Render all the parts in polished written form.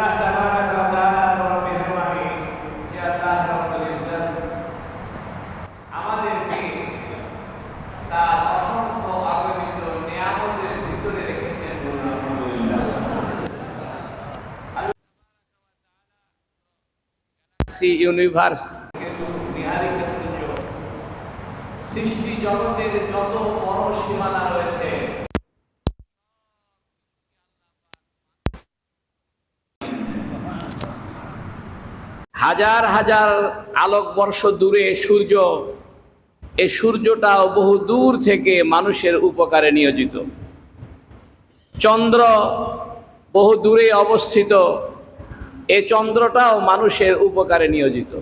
আল্লাহ তাবারাক ওয়া তাআলার বড় মেহেরবানি যে আল্লাহ রাব্বুল ইজ্জত আমাদেরকে তার অসংখ্য অগণিত নিয়ামতের ভিতরে রেখেছেন। আলহামদুলিল্লাহ। ইউনিভার্স কিন্তু নিহারিকাপুঞ্জ সৃষ্টি জগতের যত বড় সীমানা রয়েছে হাজার হাজার আলোকবর্ষ দূরে সূর্য, এই সূর্যটাও বহু দূর থেকে মানুষের উপকারে নিয়োজিত। চন্দ্র বহু দূরে অবস্থিত, এই চন্দ্রটাও মানুষের উপকারে নিয়োজিত।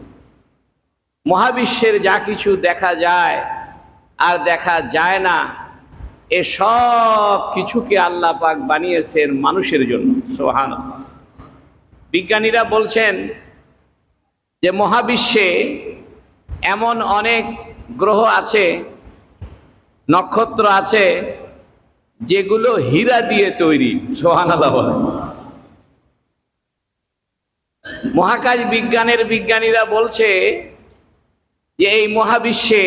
মহাবিশ্বের যা কিছু দেখা যায় আর দেখা যায় না, এ সব কিছুকে আল্লাহ পাক বানিয়েছেন মানুষের জন্য। সুবহানাল্লাহ। বিজ্ঞানীরা বলছেন যে মহাবিশ্বে এমন অনেক গ্রহ আছে, নক্ষত্র আছে, যেগুলো হীরা দিয়ে তৈরি। সুবহানাল্লাহ। মহাকাশ বিজ্ঞানের বিজ্ঞানীরা বলছে যে এই মহাবিশ্বে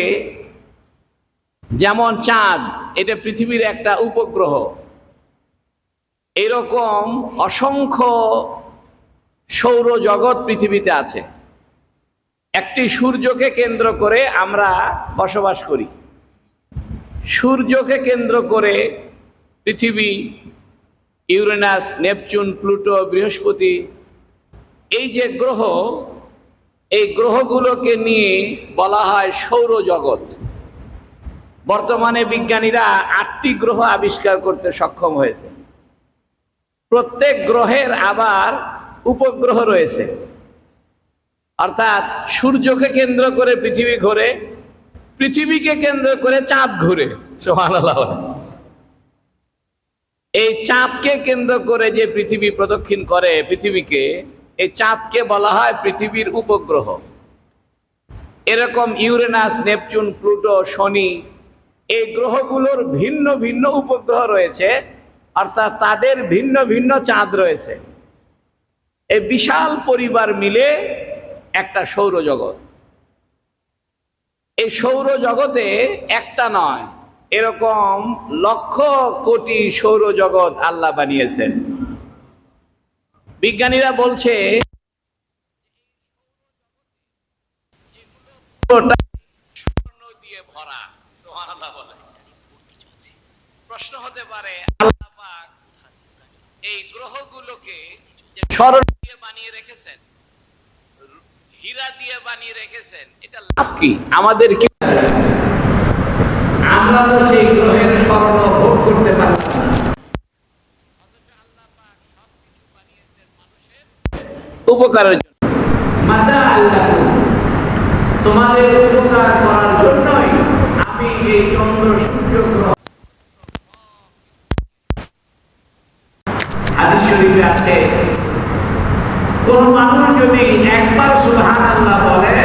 যেমন চাঁদ, এটা পৃথিবীর একটা উপগ্রহ, এরকম অসংখ্য সৌরজগৎ পৃথিবীতে আছে। একটি সূর্যকে কেন্দ্র করে আমরা বসবাস করি। সূর্যকে কেন্দ্র করে পৃথিবী, ইউরেনাস, নেপচুন, প্লুটো, বৃহস্পতি, এই যে গ্রহ, এই গ্রহগুলোকে নিয়ে বলা হয় সৌরজগৎ। বর্তমানে বিজ্ঞানীরা 8টি গ্রহ আবিষ্কার করতে সক্ষম হয়েছে। প্রত্যেক গ্রহের আবার উপগ্রহ রয়েছে, অর্থাৎ সূর্যকে কেন্দ্র করে পৃথিবী ঘোরে, পৃথিবীকে কেন্দ্র করে চাঁদ ঘুরে। সুবহানাল্লাহ। এই চাঁদকে কেন্দ্র করে যে পৃথিবী প্রদক্ষিণ করে পৃথিবীকে, এই চাঁদকে বলা হয় পৃথিবীর উপগ্রহ। এরকম ইউরেনাস, নেপচুন, প্লুটো, শনি, এই গ্রহগুলোর ভিন্ন ভিন্ন উপগ্রহ রয়েছে, অর্থাৎ তাদের ভিন্ন ভিন্ন চাঁদ রয়েছে। এই বিশাল পরিবার মিলে একটা সৌরজগৎ। এই সৌরজগতে একটা নয়, এরকম লক্ষ কোটি সৌরজগৎ আল্লাহ বানিয়েছেন। বিজ্ঞানীরা বলছে স্বর্ণ দিয়ে ভরা। প্রশ্ন হতে পারে, আল্লাহ পাক এই গ্রহগুলোকে স্বর্ণ দিয়ে বানিয়ে রেখেছেন, হীরা দিয়ে বানিয়ে রেখেছেন, এটা লাভ কি আমাদের? কি আমরা তো সেই গ্রহের স্বর্ণ ভোগ করতে পারলাম না। উপকারের জন্য, মাতা আল্লাহ, তোমাদের উপকার করার জন্যই আমি এই চন্দ্র সূর্য গ্রহ। হাদিস শরীফে আছে, কোন মানুষ যদি একবার সুবহানাল্লাহ বলে,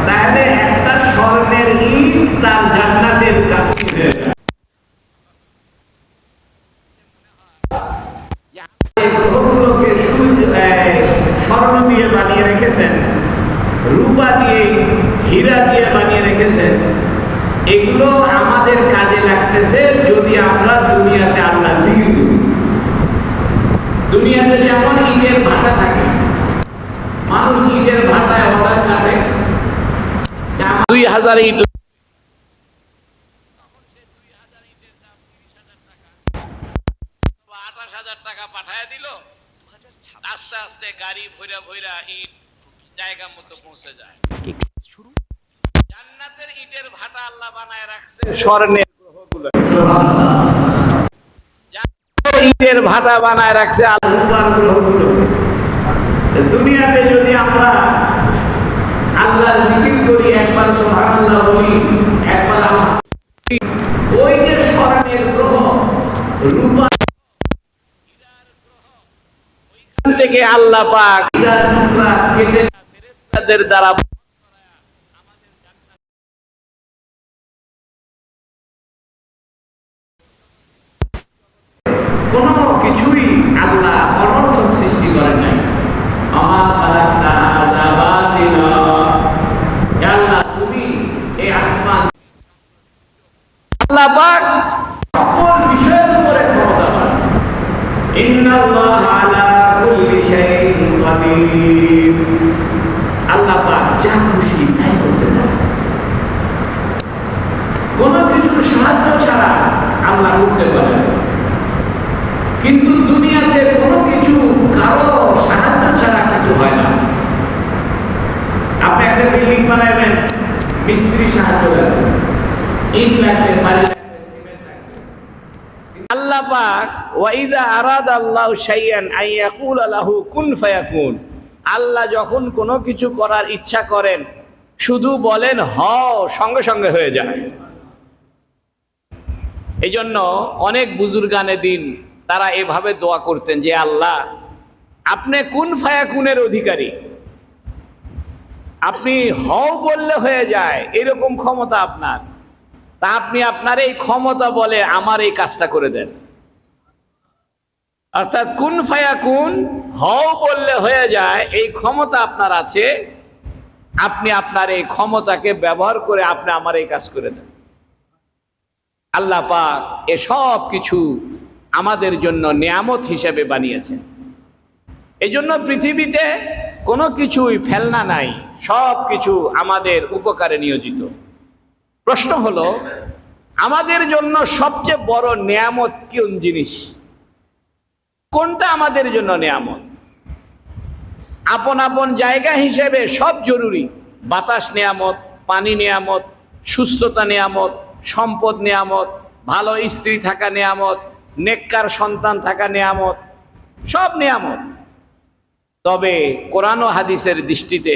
তাহলে একটা স্বর্ণের ইট তার জান্নাতের কাছে হয়ে যায়। গ্রহগুলোকে স্বর্ণ দিয়ে বানিয়ে রেখেছেন, রূপা দিয়ে, হীরা দিয়ে বানিয়ে রেখেছেন। এগুলো আমাদের কাজে লাগতেছে যদি আমরা দুনিয়াতে আল্লাহ জিকির করি। দুনিয়াতে যেমন ইটের ভাটা থাকে, মানুষ ইটের ভাটায় অর্ডার কাটে, 2000 ইট, 28,000 টাকা পাঠায় দিল, আস্তে আস্তে গাড়ি ভৈরা ভৈরা ইট জায়গা মতো পৌঁছে যায়। জান্নাতের ইটের ভাটা আল্লাহ বানায় রাখছে স্বর্ণের গ্রহগুলো। জান্নাতের ইটের ভাটা বানায় রাখছে আল্লাহর গ্রহগুলো। দুনিয়াতে যদি আমরা আল্লাহর জিকির করি, একবার সুবহানাল্লাহ বলি, একবার ওই যে স্বর্ণের গ্রহ, রূপা, হীরার গ্রহ, ওইখান থেকে আল্লাহ পাক হীরার টুকরা কেটে ফেরেশতাদের দ্বারা কোনো কিছুই আল্লাহ অনর্থক সৃষ্টি করেন নাই। চলে আসবে, ইট লাগবে, বালি লাগবে, সিমেন্ট লাগবে। আল্লাহ পাক ওয়াইদা আরাদাল্লাহু শাইআন আইয়াকুলা লাহু কুন ফায়াকুন, আল্লাহ যখন কোনো কিছু করার ইচ্ছা করেন শুধু বলেন হও, সঙ্গে সঙ্গে হয়ে যায়। এই জন্য অনেক বুজুর্গানে দিন তারা এভাবে দোয়া করতেন যে আল্লাহ আপনি কুন ফায়াকুনের অধিকারী, আপনি হও বললে হয়ে যায়, এরকম ক্ষমতা আপনার, তা আপনি আপনার এই ক্ষমতা বলে আমার এই কাজটা করে দেন। অর্থাৎ কুন ফায়াকুন, হও বললে হয়ে যায়, এই ক্ষমতা আপনার আছে, আপনি আপনার এই ক্ষমতাকে ব্যবহার করে আপনি আমার এই কাজ করে দেন। আল্লাহ পাক এসব কিছু আমাদের জন্য নিয়ামত হিসেবে বানিয়েছেন। এই জন্য পৃথিবীতে কোনো কিছুই ফেলনা নাই, সব কিছু আমাদের উপকারে নিয়োজিত। প্রশ্ন হলো আমাদের জন্য সবচেয়ে বড় নিয়ামত কোন জিনিস, কোনটা আমাদের জন্য নিয়ামত? আপন আপন জায়গা হিসেবে সব জরুরি, বাতাস নিয়ামত, পানি নিয়ামত, সুস্থতা নিয়ামত, সম্পদ নিয়ামত, ভালো স্ত্রী থাকা নিয়ামত, নেককার সন্তান থাকা নিয়ামত, সব নিয়ামত। তবে কোরআন ও হাদিসের দৃষ্টিতে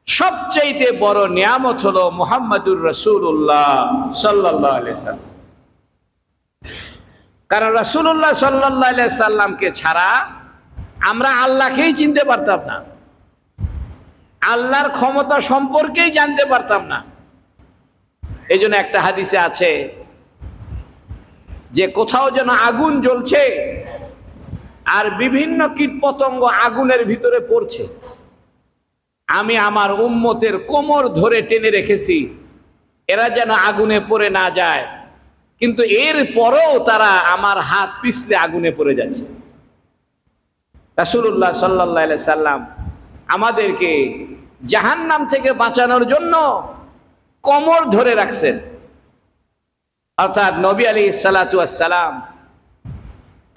সবচাইতে বড় নিয়ামত হলো মুহাম্মাদুর রাসূলুল্লাহ সাল্লাল্লাহু আলাইহি সাল্লাম। কারণ রাসূলুল্লাহ সাল্লাল্লাহু আলাইহি সাল্লামকে ছাড়া আমরা আল্লাহকেই চিনতে পারতাম না, আল্লাহর ক্ষমতা সম্পর্কেই জানতে পারতাম না। এই জন্য একটা হাদিসে আছে যে কোথাও যেন আগুন জ্বলছে আর বিভিন্ন কীটপতঙ্গ আগুনের ভিতরে পড়ছে, আমি আমার উম্মতের কোমর ধরে টেনে রেখেছি এরা যেন আগুনে পড়ে না যায়, কিন্তু এর পরেও তারা আমার হাত পিছলে আগুনে পড়ে যাচ্ছে। রাসূলুল্লাহ সাল্লাল্লাহু আলাইহি সাল্লাম আমাদেরকে জাহান্নাম থেকে বাঁচানোর জন্য কোমর ধরে রাখছেন। অর্থাৎ নবী আলাইহিস সালাতু ওয়াস সালাম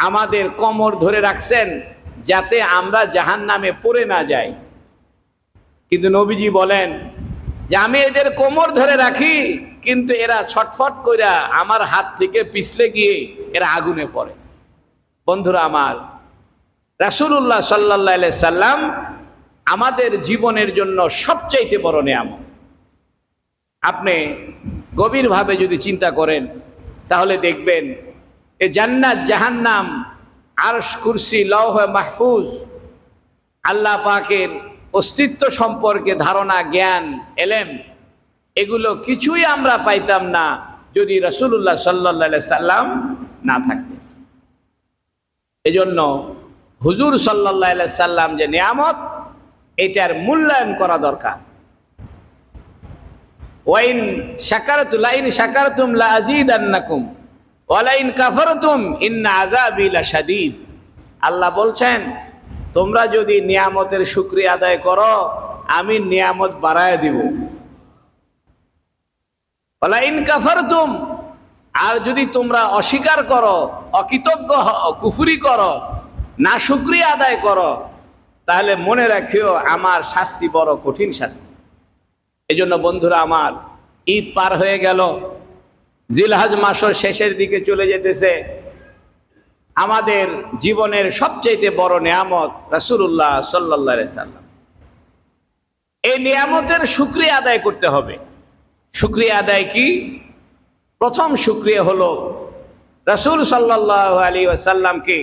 আমাদের কোমর ধরে রাখছেন যাতে আমরা জাহান্নামে পড়ে না যাই। কিন্তু নবীজি বলেন যে আমি এদের কোমর ধরে রাখি, কিন্তু এরা ছটফট কইরা আমার হাত থেকে পিছলে গিয়ে এরা আগুনে পড়ে। বন্ধুরা আমার, রাসূলুল্লাহ সাল্লাল্লাহু আলাইহি সাল্লাম আমাদের জীবনের জন্য সবচাইতে বড় নিয়ামত। আপনি গভীরভাবে যদি চিন্তা করেন তাহলে দেখবেন এই জান্নাত, জাহান্নাম, আরশ, কুরসি, লৌহ মাহফুজ, আল্লাহ পাকের অস্তিত্ব সম্পর্কে ধারণা, জ্ঞান, এলেম, এগুলো কিছুই আমরা পাইতাম না যদি রাসূলুল্লাহ সাল্লাল্লাহু আলাইহি সাল্লাম না থাকতেন। এজন্য হুজুর সাল্লাল্লাহু আলাইহি সাল্লাম যে নিয়ামত, এটার মূল্যায়ন করা দরকার। ওয়াইন শাকারতুম লাইন শাকারতুম লা আযীদান্নাকুম ওয়া লাইন কাফারতুম ইন্না আযাবি লাশাদীদ। আল্লাহ বলছেন তোমরা যদি নিয়ামতের শুকরিয়া আদায় করো আমি নিয়ামত বাড়ায় দিব। ওয়া লাইন কাফারতুম, আর যদি তোমরা অস্বীকার করো, অকৃতজ্ঞ হও, কুফরি করো, না শুকরিয়া আদায় করো, তাহলে মনে রাখিও আমার শাস্তি বড় কঠিন শাস্তি। এজন্য বন্ধুরা আমার, ঈদ পার হয়ে গেল, জিলহজ মাসের শেষের দিকে চলে যেতেছে। আমাদের জীবনের সবচেয়ে বড় নিয়ামত রাসূলুল্লাহ সাল্লাল্লাহু আলাইহি সাল্লাম। এই নিয়ামতের শুকরিয়া আদায় করতে হবে। শুকরিয়া আদায় কি? প্রথম শুকরিয়া হলো রাসূল সাল্লাল্লাহু আলাইহি ওয়াসাল্লামকে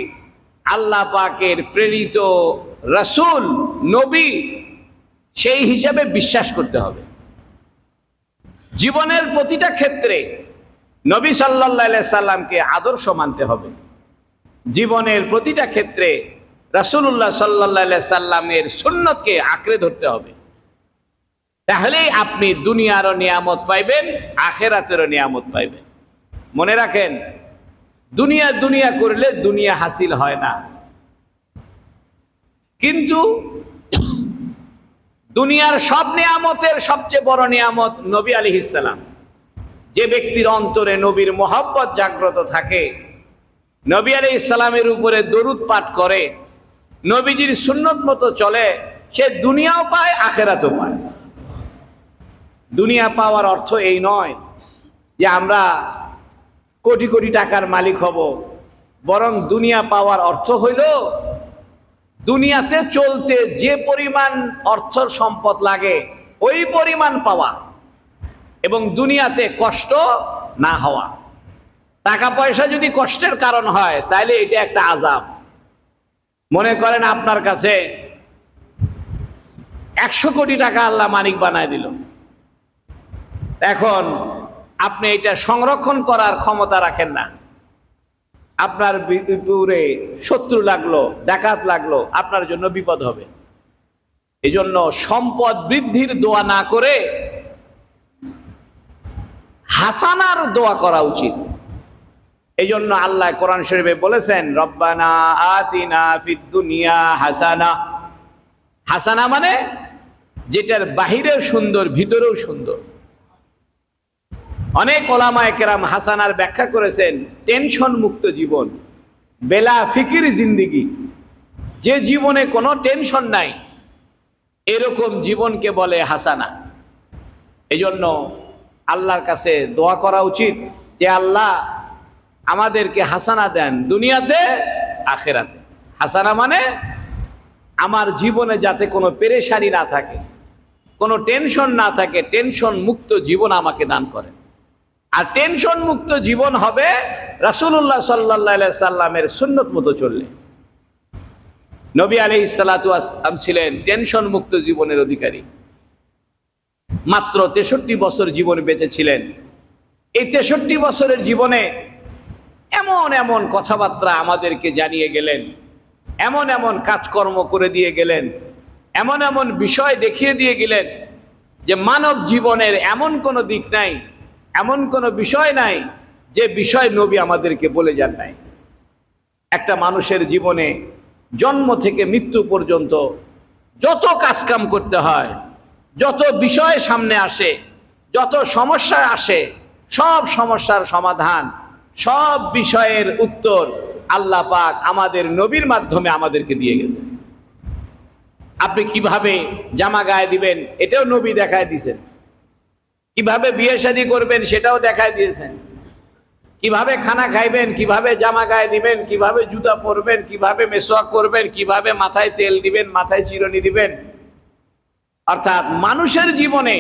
আল্লাহ পাকের প্রেরিত রাসূল, নবী, সেই হিসাবে বিশ্বাস করতে হবে। জীবনের প্রতিটা ক্ষেত্রে নবী সাল্লাল্লাহু আলাইহি সাল্লামকে আদর্শ মানতে হবে। জীবনের প্রতিটা ক্ষেত্রে রাসূলুল্লাহ সাল্লাল্লাহু আলাইহি সাল্লামের সুন্নতকে আঁকড়ে ধরতে হবে। তাহলেই আপনি দুনিয়ারও নিয়ামত পাইবেন, আখিরাতেরও নিয়ামত পাইবেন। মনে রাখেন, দুনিয়া দুনিয়া করলে দুনিয়া হাসিল হয় না, কিন্তু দুনিয়ার সব নিয়ামতের সবচেয়ে বড় নিয়ামত নবী আলাইহিস সালাম। যে ব্যক্তির অন্তরে নবীর মহব্বত জাগ্রত থাকে, নবী আলাইহিস সালামের উপরে দরুদ পাঠ করে, নবীজির সুন্নত মতো চলে, সে দুনিয়াও পায়, আখিরাতও পায়। দুনিয়া পাওয়ার অর্থ এই নয় যে আমরা কোটি কোটি টাকার মালিক হব, বরং দুনিয়া পাওয়ার অর্থ হইল দুনিয়াতে চলতে যে পরিমাণ অর্থ সম্পদ লাগে ওই পরিমাণ পাওয়া এবং দুনিয়াতে কষ্ট না হওয়া। টাকা পয়সা যদি কষ্টের কারণ হয় তাহলে এটা একটা আযাব। মনে করেন আপনার কাছে 100 কোটি টাকা আল্লাহ মালিক বানায় দিল, এখন আপনি এটা সংরক্ষণ করার ক্ষমতা রাখেন না, আপনার বিপুরে শত্রু লাগলো, ডাকাত লাগলো, আপনার জন্য বিপদ হবে। এই জন্য সম্পদ বৃদ্ধির দোয়া না করে হাসানার দোয়া করা উচিত। এই জন্য আল্লাহ কোরআন শরীফে বলেছেন, রব্বানা আতিনা ফিদ দুনিয়া হাসানা। হাসানা মানে যেটার বাহিরেও সুন্দর ভিতরেও সুন্দর। অনেক ওলামায়ে কেরাম হাসানার ব্যাখ্যা করেছেন টেনশন মুক্ত জীবন, বেলা ফিকির জিন্দিগি, যে জীবনে কোনো টেনশন নাই এরকম জীবনকে বলে হাসানা। এই জন্য আল্লাহর কাছে দোয়া করা উচিত যে আল্লাহ আমাদেরকে হাসানা দেন দুনিয়াতে আখিরাতে। হাসানা মানে আমার জীবনে যাতে কোনো পেরেশানি না থাকে, কোনো টেনশন না থাকে, টেনশন মুক্ত জীবন আমাকে দান করেন। আর টেনশন মুক্ত জীবন হবে রাসূলুল্লাহ সাল্লাল্লাহু আলাইহি সাল্লামের সুন্নত মতো চললে। নবী আলাইহিস সালাতু ওয়াস সালাম ছিলেন টেনশন মুক্ত জীবনের অধিকারী। মাত্র 63 বছর জীবন বেঁচে ছিলেন। এই 63 বছরের জীবনে এমন এমন কথাবার্তা আমাদেরকে জানিয়ে গেলেন, এমন এমন কাজকর্ম করে দিয়ে গেলেন, এমন এমন বিষয় দেখিয়ে দিয়ে গেলেন যে মানব জীবনের এমন কোনো দিক নাই, এমন কোনো বিষয় নাই যে বিষয় নবী আমাদেরকে বলে যান নাই। একটা মানুষের জীবনে জন্ম থেকে মৃত্যু পর্যন্ত যত কাজকাম করতে হয়, যত বিষয় সামনে আসে, যত সমস্যা আসে, সব সমস্যার সমাধান, সব বিষয়ের উত্তর আল্লাহ পাক আমাদের নবীর মাধ্যমে আমাদেরকে দিয়ে গেছে। আপনি কিভাবে জামা গায়ে দিবেন এটাও নবী দেখায় দিয়েছেন, কিভাবে বিয়ে শাদী করবেন সেটাও দেখায় দিয়েছেন, কিভাবে খানা খাইবেন, কিভাবে জামা গায়ে দিবেন, কিভাবে জুতা পরবেন, কিভাবে মেসওয়াক করবেন, কিভাবে মাথায় তেল দিবেন, মাথায় চিরুনি দিবেন। অর্থাৎ মানুষের জীবনে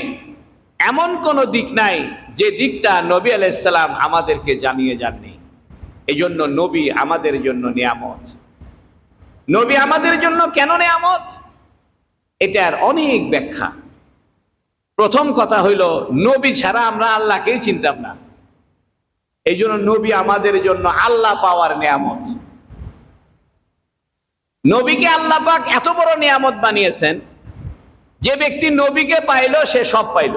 এমন কোনো দিক নাই যে দিকটা নবী আলাইহিস সালাম আমাদেরকে জানিয়ে যাননি। এই জন্য নবী আমাদের জন্য নিয়ামত। নবী আমাদের জন্য কেন নিয়ামত, এটার অনেক ব্যাখ্যা। প্রথম কথা হইল নবী ছাড়া আমরা আল্লাহকেই চিনতাম না। এই জন্য নবী আমাদের জন্য আল্লাহ পাওয়ার নিয়ামত। নবীকে আল্লাহ পাক এত বড় নিয়ামত বানিয়েছেন যে ব্যক্তি নবীকে পাইল সে সব পাইল।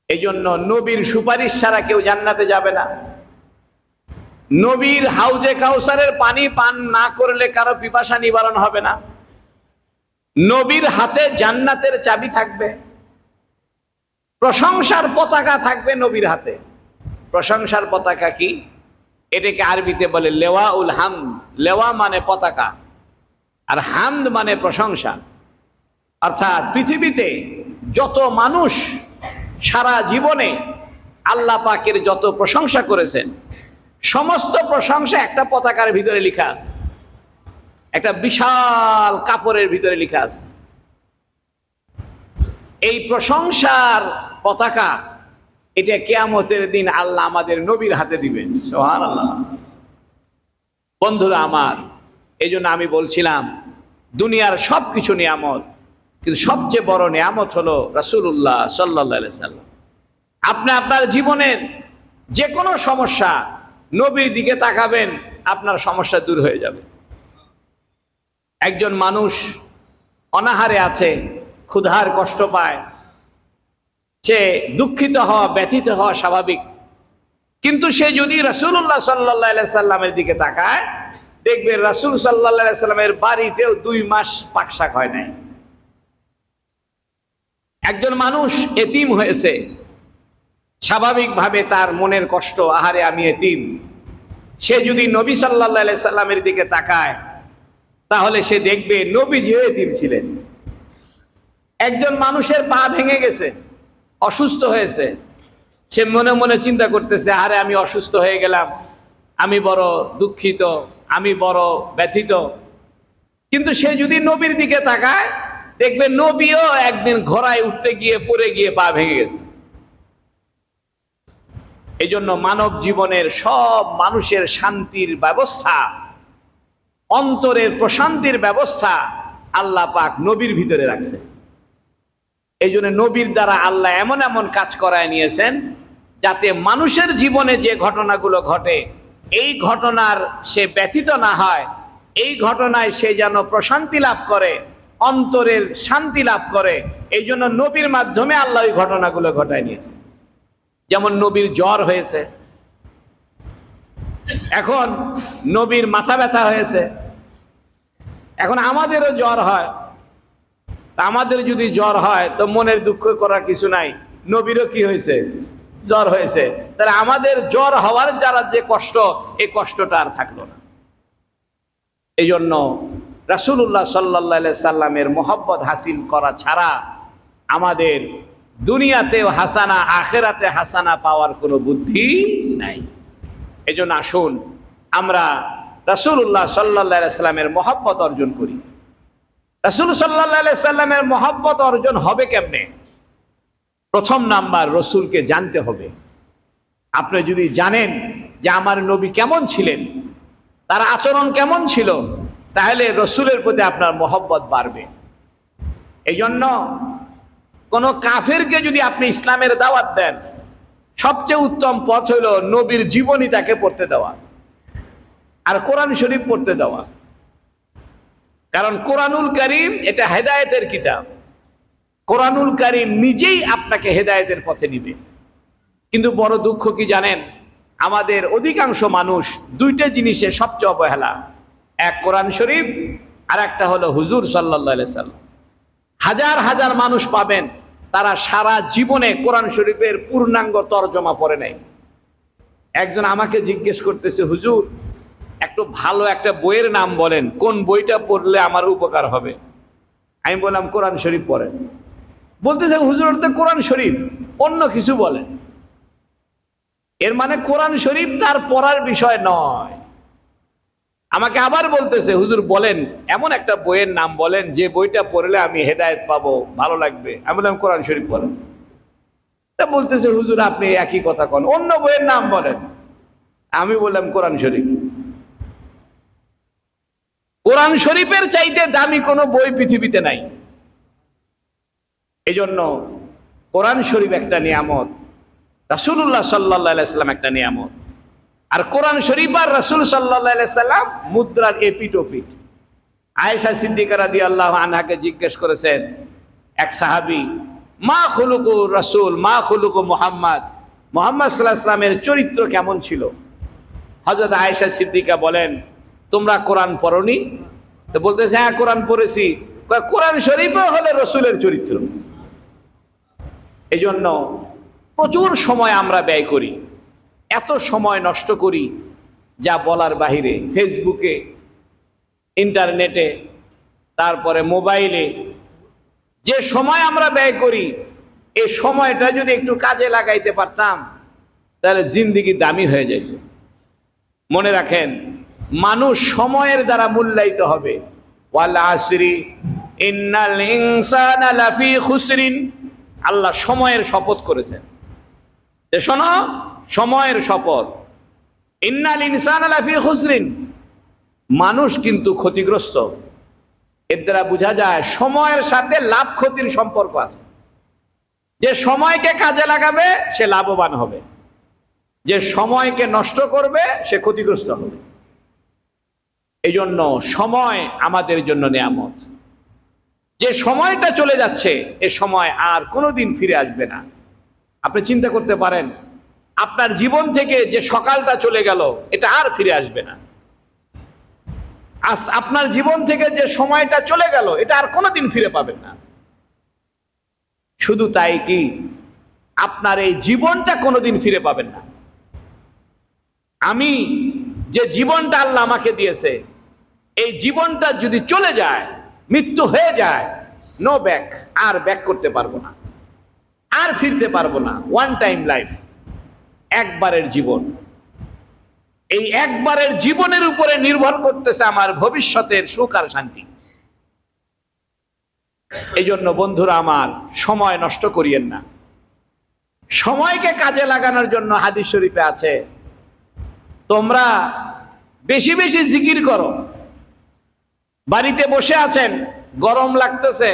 এই জন্য নবীর সুপারিশ ছাড়া কেউ জান্নাতে যাবে না। নবীর হাউজে কাউসারের পানি পান না করলে কারো পিপাসা নিবারণ হবে না। নবীর হাতে জান্নাতের চাবি থাকবে, প্রশংসার পতাকা থাকবে নবীর হাতে। প্রশংসার পতাকা কি? এটাকে আরবিতে বলে লেওয়াউল হামদ। লেওয়া মানে পতাকা, আর হামদ মানে প্রশংসা। অর্থাৎ পৃথিবীতে যত মানুষ সারা জীবনে আল্লাহ পাকের যত প্রশংসা করেছেন, সমস্ত প্রশংসা একটা পতাকার ভিতরে লেখা আছে, একটা বিশাল কাপড়ের ভিতরে লেখা আছে। এই প্রশংসার পতাকা এটা কিয়ামতের দিন আল্লাহ আমাদের নবীর হাতে দিবেন। সুবহানাল্লাহ। বন্ধুরা আমার, এই জন্য আমি বলছিলাম দুনিয়ার সব কিছু নিয়ামত, কিন্তু সবচেয়ে বড় নিয়ামত হলো রাসূলুল্লাহ সাল্লাল্লাহু আলাইহি সাল্লাম। আপনি আপনার জীবনের যে কোনো সমস্যা নবীর দিকে তাকাবেন, আপনার সমস্যা দূর হয়ে যাবে। একজন মানুষ অনাহারে আছে, ক্ষুধার কষ্ট পায়, সে দুঃখিত হওয়া, ব্যথিত হওয়া স্বাভাবিক। কিন্তু সে যদি রাসূলুল্লাহ সাল্লাল্লাহু আলাইহি সাল্লামের দিকে তাকায়, দেখবে রাসূল সাল্লাল্লাহু আলাইহি সাল্লামের বাড়িতেও 2 মাস পাকশাক হয় নাই। একজন মানুষ এতিম হয়েছে, স্বাভাবিকভাবে তার মনের কষ্ট, আহারে আমি এতিম। সে যদি নবী সাল্লাল্লাহু আলাইহি সাল্লামের দিকে তাকায়, তাহলে সে দেখবে নবী যে এতিম ছিলেন। একজন মানুষের পা ভেঙে গেছে, অসুস্থ হয়েছে, সে মনে মনে চিন্তা করতেছে, আরে আমি অসুস্থ হয়ে গেলাম, আমি বড় দুঃখিত, আমি বড় ব্যথিত। কিন্তু সে যদি নবীর দিকে তাকায়, দেখবে নবীও একদিন ঘোড়ায় উঠতে গিয়ে পড়ে গিয়ে পা ভেঙে গেছে। এই জন্য মানব জীবনের সব মানুষের শান্তির ব্যবস্থা, অন্তরের প্রশান্তির ব্যবস্থা আল্লাহ পাক নবীর ভিতরে রাখছে। এই জন্য নবীর দ্বারা আল্লাহ এমন এমন কাজ করায় নিয়েছেন যাতে মানুষের জীবনে যে ঘটনাগুলো ঘটে, এই ঘটনার সে ব্যথিত না হয়, এই ঘটনায় সে যেন প্রশান্তি লাভ করে, অন্তরের শান্তি লাভ করে। এই জন্য নবীর মাধ্যমে আল্লাহ ওই ঘটনাগুলো ঘটায় নিয়েছে। যেমন নবীর জ্বর হয়েছে, এখন নবীর মাথা ব্যথা হয়েছে, এখন আমাদেরও জ্বর হয়। আমাদের যদি জ্বর হয় তো মনের দুঃখ করার কিছু নাই, নবীরও কি হয়েছে? জ্বর হয়েছে। তাহলে আমাদের জ্বর হওয়ার যারা যে কষ্ট, এই কষ্টটা আর থাকলো না। এই জন্য রাসূলুল্লাহ সাল্লাল্লাহু আলাইহি সাল্লামের মহব্বত হাসিল করা ছাড়া আমাদের দুনিয়াতেও হাসানা, আখিরাতে হাসানা পাওয়ার কোনো বুদ্ধি নাই। এই জন্য আসুন আমরা রাসূলুল্লাহ সাল্লাল্লাহু আলাইহি সাল্লামের মহব্বত অর্জন করি। রাসূল সাল্লাল্লাহু আলাইহি সাল্লামের মহব্বত অর্জন হবে কেমনে? প্রথম নাম্বার, রসুলকে জানতে হবে। আপনি যদি জানেন যে আমার নবী কেমন ছিলেন, তার আচরণ কেমন ছিল, তাহলে রসুলের প্রতি আপনার মহব্বত বাড়বে। এই জন্য কোন কাফেরকে যদি আপনি ইসলামের দাওয়াত দেন, সবচেয়ে উত্তম পথ হইল নবীর জীবনী তাকে পড়তে দেওয়া আর কোরআন শরীফ পড়তে দেওয়া। কারণ কোরআনুল কারীম এটা হেদায়েতের কিতাব। কোরআনুল কারীম নিজেই আপনাকে হেদায়েতের পথে নিবে। কিন্তু বড় দুঃখ কি জানেন, আমাদের অধিকাংশ মানুষ দুইটা জিনিসে সবচেয়ে অবহেলা, এক কোরআন শরীফ আর একটা হলো হুজুর সাল্লাল্লাহু আলাইহি সাল্লাম। হাজার হাজার মানুষ পাবেন তারা সারা জীবনে কোরআন শরীফের পূর্ণাঙ্গ তরজমা পড়ে নাই। একজন আমাকে জিজ্ঞেস করতেছে, হুজুর একটু ভালো একটা বইয়ের নাম বলেন, কোন বইটা পড়লে আমার উপকার হবে। আমি বললাম কোরআন শরীফ পড়েন। বলতেছে হুজুর তো কোরআন শরীফ, অন্য কিছু বলেন। এর মানে কোরআন শরীফ তার পড়ার বিষয় নয়। আমাকে আবার বলতেছে, হুজুর বলেন এমন একটা বইয়ের নাম বলেন যে বইটা পড়লে আমি হেদায়েত পাবো, ভালো লাগবে। আমি বললাম কোরআন শরীফ পড়েন। তা বলতেছে হুজুর আপনি একই কথা কন, অন্য বইয়ের নাম বলেন। আমি বললাম কোরআন শরীফ। কোরআন শরীফের চাইতে দামি কোনো বই পৃথিবীতে নাই। এই জন্য কোরআন শরীফ একটা নিয়ামত, রাসূলুল্লাহ সাল্লাল্লাহু আলাইহি সাল্লাম একটা নিয়ামত। আর কোরআন শরীফ আর রাসূল সাল্লাল্লাহু আলাইহি সাল্লাম মুদ্রার এপিঠ ওপিঠ। আয়েশা সিদ্দিকা রাদিয়াল্লাহু আনহাকে জিজ্ঞেস করেছেন এক সাহাবী, মা খুলুকু রাসূল, মা খুলুকু মুহাম্মদ, মুহাম্মদ সাল্লাল্লাহু আলাইহি সাল্লামের চরিত্র কেমন ছিল? হযরত আয়েশা সিদ্দিকা বলেন, তোমরা কোরআন পড়োনি? তো বলতেছে হ্যাঁ কোরআন পড়েছি। কোরআন শরীফও হলো রসুলের চরিত্র। এই জন্য প্রচুর সময় আমরা ব্যয় করি, এত সময় নষ্ট করি যা বলার বাহিরে। ফেসবুকে, ইন্টারনেটে, তারপরে মোবাইলে যে সময় আমরা ব্যয় করি, এই সময়টা যদি একটু কাজে লাগাইতে পারতাম তাহলে জিন্দেগি দামি হয়ে যেত। মনে রাখেন, মানুষ সময়ের দ্বারা মূল্যায়িত হবে। ওয়াল আসরি ইন্নাল ইনসানা লাফি খুসরিন। আল্লাহ সময়ের শপথ করেছেন যে শোনো, সময়ের শপথ, ইন্নাল ইনসানা লাফি খুসরিন, মানুষ কিন্তু ক্ষতিগ্রস্ত। এর দ্বারা বোঝা যায় সময়ের সাথে লাভ ক্ষতির সম্পর্ক আছে। যে সময়কে কাজে লাগাবে সে লাভবান হবে, যে সময়কে নষ্ট করবে সে ক্ষতিগ্রস্ত হবে। এই জন্য সময় আমাদের জন্য নিয়ামত। যে সময়টা চলে যাচ্ছে এ সময় আর কোনোদিন ফিরে আসবে না। আপনি চিন্তা করতে পারেন, আপনার জীবন থেকে যে সকালটা চলে গেল এটা আর ফিরে আসবে না। আজ আপনার জীবন থেকে যে সময়টা চলে গেল এটা আর কোনোদিন ফিরে পাবেন না। শুধু তাই কি, আপনার এই জীবনটা কোনোদিন ফিরে পাবেন না। আমি যে জীবনটা আল্লাহ আমাকে দিয়েছে, এই জীবনটা যদি চলে যায়, মৃত্যু হয়ে যায়, নো ব্যাক, আর ব্যাক করতে পারবো না। আর ফিরতে পারবো না। ওয়ান টাইম লাইফ, একবারের জীবন। এই একবারের জীবনের উপরে নির্ভর করতেছে আমার ভবিষ্যতের সুখ আর শান্তি। এই জন্য বন্ধুরা আমার, সময় নষ্ট করিয়েন না। সময়কে কাজে লাগানোর জন্য হাদিস শরীফে আছে, তোমরা বেশি বেশি জিকির করো। বাড়িতে বসে আছেন, গরম লাগতেছে,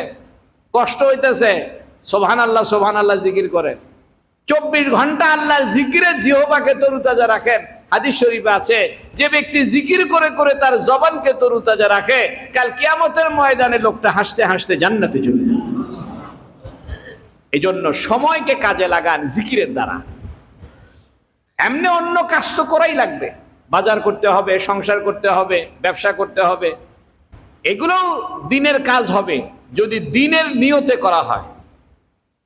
কষ্ট হইতেছে, সুবহানাল্লাহ সুবহানাল্লাহ জিকির করেন। 24 ঘন্টা আল্লাহর জিকিরে জিহ্বাকে তরুতাজা রাখেন। হাদিস শরীফে আছে, যে ব্যক্তি জিকির করে করে তার জবানকে তরুতাজা রাখে, কাল কিয়ামতের ময়দানে লোকটা হাসতে হাসতে জান্নাতে চলে যাবে। এই জন্য সময়কে কাজে লাগান জিকিরের দ্বারা। এমনি অন্য কাজ তো করাই লাগবে, বাজার করতে হবে, সংসার করতে হবে, ব্যবসা করতে হবে, এগুলো দিনের কাজ হবে যদি দিনের নিয়তে করা হয়।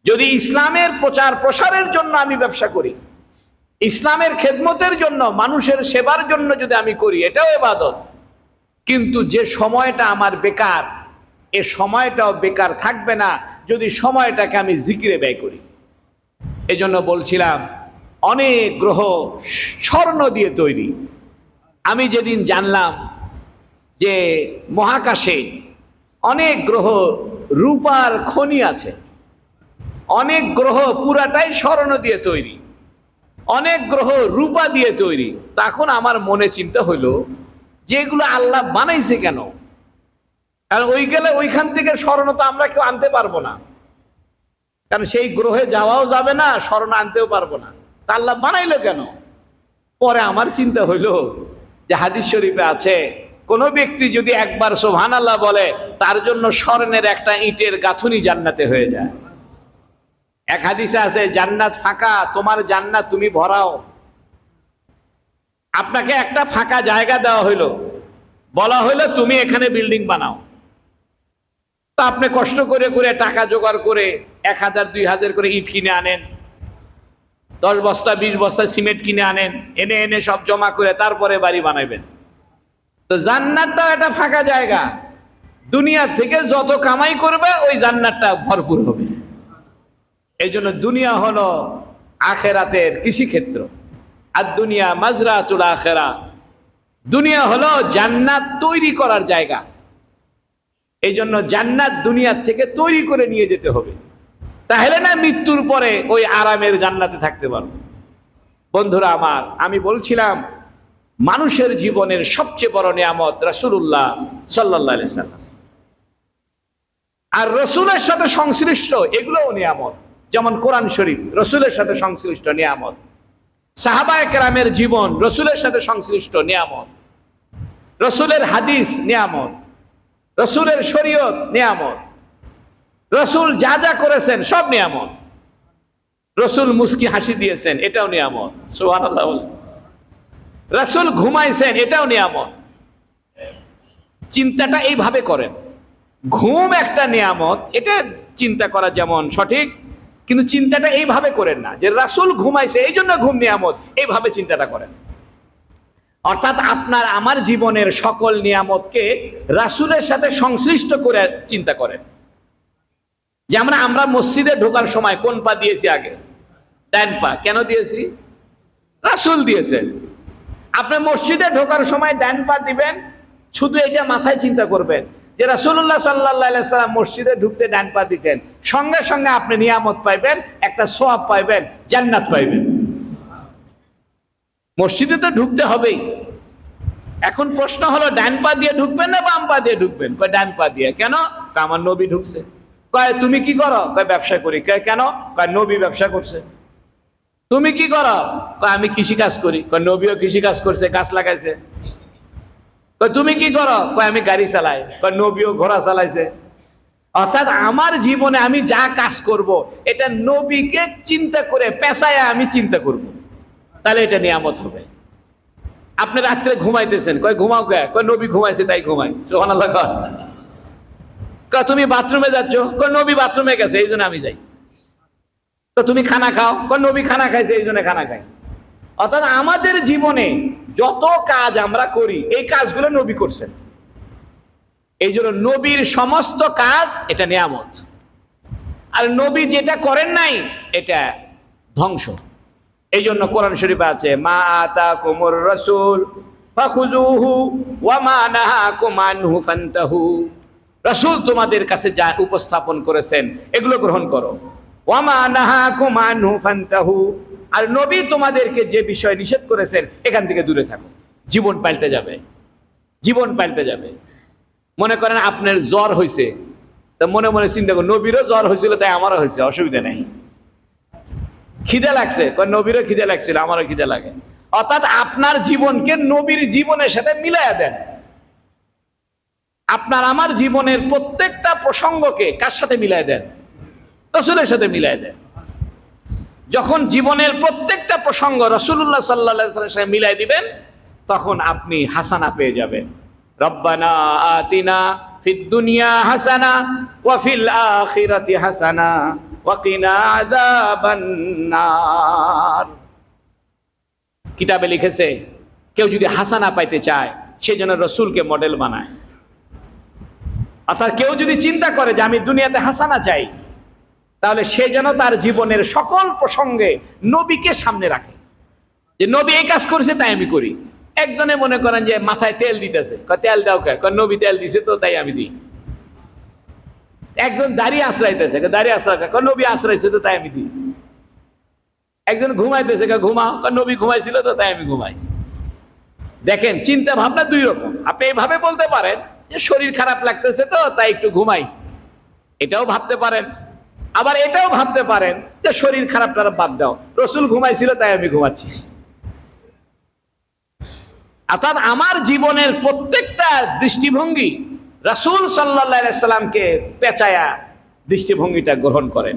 যদি ইসলামের প্রচার প্রসারের জন্য আমি ব্যবসা করি, ইসলামের খেদমতের জন্য, মানুষের সেবার জন্য যদি আমি করি, এটাও ইবাদত। কিন্তু যে সময়টা আমার বেকার, এ সময়টাও বেকার থাকবে না যদি সময়টাকে আমি জিকিরে ব্যয় করি। এজন্য বলছিলাম, অনেক গ্রহ স্বর্ণ দিয়ে তৈরি। আমি যেদিন জানলাম যে মহাকাশে অনেক গ্রহ রূপার খনি আছে, অনেক গ্রহ পুরাটাই স্বর্ণ দিয়ে তৈরি, অনেক গ্রহ রূপা দিয়ে তৈরি, তখন আমার মনে চিন্তা হলো যে এগুলো আল্লাহ বানাইছে কেন? কারণ ওই গেলে ওইখান থেকে স্বর্ণ তো আমরা কেউ আনতে পারবো না, কারণ সেই গ্রহে যাওয়াও যাবে না, স্বর্ণ আনতেও পারবো না। তা আল্লাহ বানাইলো কেন? পরে আমার চিন্তা হইলো যে হাদিস শরীফে আছে, কোন ব্যক্তি যদি একবার সুবহানাল্লাহ বলে, তার জন্য স্বর্ণের একটা ইটের গাঁথুনি জান্নাতে হয়ে যায়। এক হাদিসে আছে, জান্নাত ফাঁকা, তোমার জান্নাত তুমি ভরাও। আপনাকে একটা ফাঁকা জায়গা দেওয়া হইলো, বলা হইলো তুমি এখানে বিল্ডিং বানাও। তা আপনি কষ্ট করে করে টাকা জোগাড় করে 1000 2000 করে ইট কিনে আনেন, 10 বস্তা 20 বস্তা সিমেন্ট কিনে আনেন, এনে এনে সব জমা করে তারপরে বাড়ি বানাইবেন। তো জান্নাতটাও একটা ফাঁকা জায়গা, দুনিয়ার থেকে যত কামাই করবে ওই জান্নাতটা ভরপুর হবে। এই জন্য দুনিয়া হলো আখেরাতের কৃষিক্ষেত্র, আর দুনিয়া মাজরাতুল আখেরা। দুনিয়া হলো জান্নাত তৈরি করার জায়গা। এই জন্য জান্নাত দুনিয়ার থেকে তৈরি করে নিয়ে যেতে হবে, তাহলে না মৃত্যুর পরে ওই আরামের জান্নাতে থাকতে পারবো। বন্ধুরা আমার, আমি বলছিলাম মানুষের জীবনের সবচেয়ে বড় নিয়ামত রাসূলুল্লাহ সাল্লাল্লাহু আলাইহি সাল্লাম, আর রসুলের সাথে সংশ্লিষ্ট এগুলোও নিয়ামত। যেমন কোরআন শরীফ রসুলের সাথে সংশ্লিষ্ট নিয়ামত, সাহাবায়ে কেরামের জীবন রসুলের সাথে সংশ্লিষ্ট নিয়ামত, রসুলের হাদিস নিয়ামত, রসুলের শরীয়ত নিয়ামত, রসুল যা যা করেছেন সব নিয়ামত। রসুল মুস্কি হাসি দিয়েছেন, এটাও নিয়ামত, সুবহানাল্লাহ। রসুল ঘুমাইছেন, এটাও নিয়ামত। চিন্তাটা এইভাবে করেন, ঘুম একটা নিয়ামত, এটা চিন্তা করা যেমন সঠিক, কিন্তু চিন্তাটা এইভাবে করেন না যে রাসূল ঘুমাইছে এই জন্য ঘুম নিয়ামত, এইভাবে চিন্তাটা করেন। অর্থাৎ আপনার আমার জীবনের সকল নিয়ামতকে রাসূলের সাথে সংশ্লিষ্ট করে চিন্তা করেন। যেমন আমরা মসজিদে ঢোকার সময় কোন পা দিয়েছি আগে? ডান পা। কেন দিয়েছি? রাসূল দিয়েছেন। আপনি মসজিদে ঢোকার সময় ডান পা দিবেন, শুধু এটা মাথায় চিন্তা করবেন যে রাসূলুল্লাহ সাল্লাল্লাহু আলাইহি সাল্লাম মসজিদে ঢুকতে ডান পা দিতেন, সঙ্গে সঙ্গে আপনি নিয়ামত পাইবেন, একটা সওয়াব পাইবেন, জান্নাত পাইবেন। মসজিদে তো ঢুকতে হবেই। এখন প্রশ্ন হলো, ডান পা দিয়ে ঢুকবেন না বাম পা দিয়ে ঢুকবেন? কয় ডান পা দিয়ে। কেন? আমার নবী ঢুকছে। কয় তুমি কি করো? কয় ব্যবসা করি। কয় কেন? কয় নবী ব্যবসা করছে। তুমি কি করো? কয় আমি কৃষি কাজ করি। কয় নবীও কৃষি কাজ করছে, গাছ লাগাইছে। কয় তুমি কি করো? কয় আমি গাড়ি চালাই। কয় নবীও ঘোড়া চালাইছে। অর্থাৎ আমার জীবনে আমি যা কাজ করব, এটা নবীকে চিন্তা করে পেশায় আমি চিন্তা করব, তাহলে এটা নিয়ামত হবে। আপনি রাত্রে ঘুমাইতেছেন, কয় ঘুমাও কে? কয় নবী ঘুমাইছে তাই ঘুমাই। সুবহানাল্লাহ। কয় তুমি বাথরুমে যাচ্ছ? কয় নবী বাথরুমে গেছে এই জন্য আমি যাই। তো তুমি খানা খাও? কয় নবী খানা খাইছে এই জন্য খানা খাই। অর্থাৎ আমাদের জীবনে যত কাজ আমরা করি, এই কাজগুলো নবী করছেন। এই জন্য নবীর সমস্ত কাজ এটা নিয়ামত। আর নবী যেটা করেন নাই এটা ধ্বংস। এই জন্য কোরআন শরীফে আছে, মা আতাকুমুর রাসূল ফাখুযুহু ওয়া মা নাহাকুম আনহু ফান্তাহু। রাসূল তোমাদের কাছে যা উপস্থাপন করেছেন এগুলো গ্রহণ করো। ওয়া মা নাহাকুম আনহু ফান্তাহু, আর নবী তোমাদেরকে যে বিষয় নিষেধ করেছেন এখান থেকে দূরে থাকো। জীবন পাল্টে যাবে, জীবন পাল্টে যাবে। মনে করেন আপনার জ্বর হয়েছে, তা মনে মনে চিন্তা করুন নবীরও জ্বর হয়েছিল তাই আমারও হয়েছে, অসুবিধা নেই। খিদে লাগছে, নবীরও খিদে লাগছিল, আমারও খিদে লাগে। অর্থাৎ আপনার জীবনকে নবীর জীবনের সাথে মিলাইয়া দেন। আপনার আমার জীবনের প্রত্যেকটা প্রসঙ্গকে কার সাথে মিলাই দেন? রাসূলের সাথে মিলাই দেন। যখন জীবনের প্রত্যেকটা প্রসঙ্গ রাসূলুল্লাহ সাল্লাল্লাহু আলাইহি ওয়াসাল্লামের সাথে মিলাই দিবেন, তখন আপনি হাসানা পেয়ে যাবেন। রব্বানা আতিনা ফিদ দুনিয়া হাসানা ওয়া ফিল আখিরাতি হাসানা ওয়া কিনা আযাবান নার। কিতাবে লিখেছে কেউ যদি হাসানা পাইতে চায় সে যেন রাসূলকে মডেল বানায়। অর্থাৎ কেউ যদি চিন্তা করে যে আমি দুনিয়াতে হাসানা চাই, তাহলে সে যেন তার জীবনের সকল প্রসঙ্গে নবীকে সামনে রাখে, যে নবী এই কাজ করেছে তাই আমি করি। একজনে মনে করেন যে মাথায় তেল দিতেছে, তেল দাও কে? নবী তেল দিছে তো তাই আমি দিই। একজন দাড়ি আশ্রাইতেছে, দাড়ি আশ্রয়, নবী আশ্রাইছে তো তাই আমি দিই। একজন ঘুমাইতেছে, ঘুমাও, নবী ঘুমাইছিল তো তাই আমি ঘুমাই। দেখেন চিন্তা ভাবনা দুই রকম। আপনি এইভাবে বলতে পারেন যে শরীর খারাপ লাগতেছে তো তাই একটু ঘুমাই, এটাও ভাবতে পারেন। আবার এটাও ভাবতে পারেন যে শরীর খারাপটা বাদ দাও, রাসূল ঘুমাইছিল তাই আমি ঘুমাচ্ছি। অর্থাৎ আমার জীবনের প্রত্যেকটা দৃষ্টিভঙ্গি রাসূল সাল্লাল্লাহু আলাইহি সাল্লামকে পেঁচায়া দৃষ্টিভঙ্গিটা গ্রহণ করেন।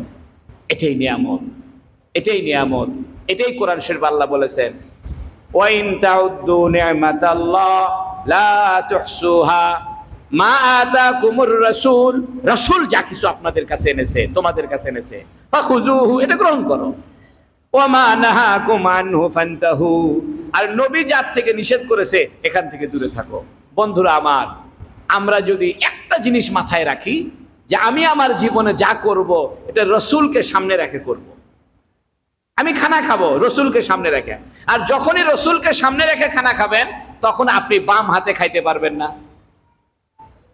এটাই নিয়ামত, এটাই নিয়ামত, এটাই কোরআন শরীফ আল্লাহ বলেছেন, ওয়া ইন তাউদ্দু নি'মাতাল্লাহ লা তুহসুহা মা আতাকুমুর রাসূল। রাসূল যা কিছু আপনাদের কাছে এনেছে, তোমাদের কাছে এনেছে, ফাখুযুহু, এটা গ্রহণ করো। ওয়া মা নাহাকুম আনহু ফান্তাহু, আর নবী যার থেকে নিষেধ করেছে এখান থেকে দূরে থাকো। বন্ধুরা আমার, আমরা যদি একটা জিনিস মাথায় রাখি যে আমি আমার জীবনে যা করব এটা রাসূলকে সামনে রেখে করব। আমি খানা খাবো রাসূলকে সামনে রেখে, আর যখনই রাসূলকে সামনে রেখে খানা খাবেন তখন আপনি বাম হাতে খাইতে পারবেন না।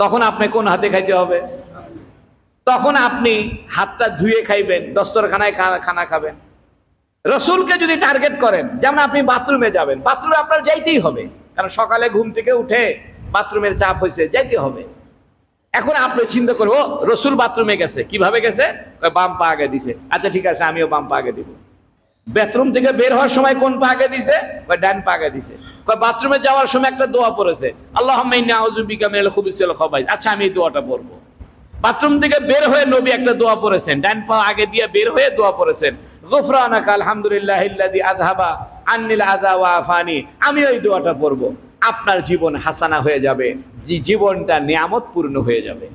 তখন আপনি কোন হাতে খাইতে হবে? তখন আপনি হাতটা ধুয়ে খাইবেন, দস্তরখানায় খানা খাবেন। রাসূলকে যদি টার্গেট করেন, যেমন আপনি বাথরুমে যাবেন, বাথরুমে আপনার যাইতেই হবে, কারণ সকালে ঘুম থেকে উঠে বাথরুমের চাপ হয়েছে, যাইতে হবে। এখন আপনি চিন্তা করবো রাসূল বাথরুমে গেছে, কিভাবে গেছে? বাম পা আগে দিছে, আচ্ছা ঠিক আছে আমিও বাম পা আগে দিব। বাথরুম থেকে বের হওয়ার সময় কোন পা আগে দিছে? ডান পা আগে দিছে। বাথরুমে যাওয়ার সময় একটা দোয়া পড়েছে, আল্লাহুম্মা ইন্নী আউযু বিকা মিনাল খুবুসি ওয়াল খাবাইস, আচ্ছা আমি এই দোয়াটা পড়বো। বাথরুম থেকে বের হয়ে নবী একটা দোয়া পড়েছেন, ডান পা আগে দিয়ে বের হয়ে দোয়া পড়েছেন, গুফরানাকা আলহামদুলিল্লাহিল্লাযী আযহাবা আন্নিল আযা ওয়া আফানি, আমি ওই দোয়াটা পড়বো। আপনার জীবন হাসানা হয়ে যাবে, জীবনটা নিয়ামতপূর্ণ হয়ে যাবে।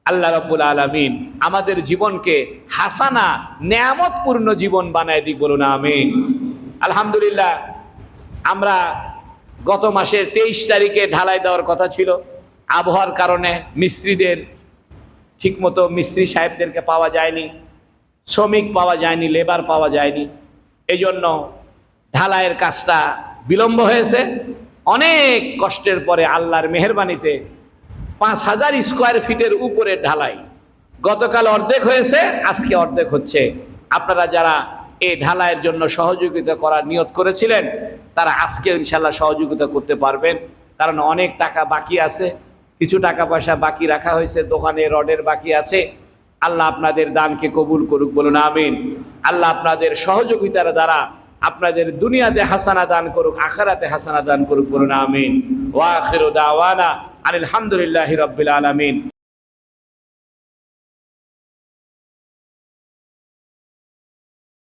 আল্লাহ রাব্বুল আলামিন আমাদের জীবনকে হাসানা নিয়ামতপূর্ণ জীবন বানায় দিক, বলুন আমিন। আলহামদুলিল্লাহ, আমরা গত মাসের 23 তারিখে ঢালাই দেওয়ার কথা ছিল, আবহাওয়ার কারণে মিস্ত্রিদের ঠিকমতো মিস্ত্রি সাহেবদেরকে পাওয়া যায়নি, শ্রমিক পাওয়া যায়নি, লেবার পাওয়া যায়নি। এই জন্য ঢালাইয়ের কাজটা বিলম্ব হয়েছে। অনেক কষ্টের পরে আল্লাহর মেহেরবানিতে 5000 স্কোয়ার ফিটের উপরে ঢালাই গতকাল অর্ধেক হয়েছে, আজকে অর্ধেক হচ্ছে। আপনারা যারা এই ঢালাইয়ের জন্য সহযোগিতা করার নিয়ত করেছিলেন তারা আজকে ইনশাল্লাহ সহযোগিতা করতে পারবেন, কারণ অনেক টাকা বাকি আছে, কিছু টাকা পয়সা বাকি রাখা হয়েছে, দোকানে রডের বাকি আছে। আল্লাহ আপনাদের দানকে কবুল করুক, বলুন আমিন। আল্লাহ আপনাদের সহযোগিতার দ্বারা আপনাদের দুনিয়াতে হাসানা দান করুক, আখিরাতে হাসানা দান করুক, বলুন আমিন। ওয়া আখিরু দাওয়ানা আলহামদুলিল্লাহি রাব্বিল আলামিন।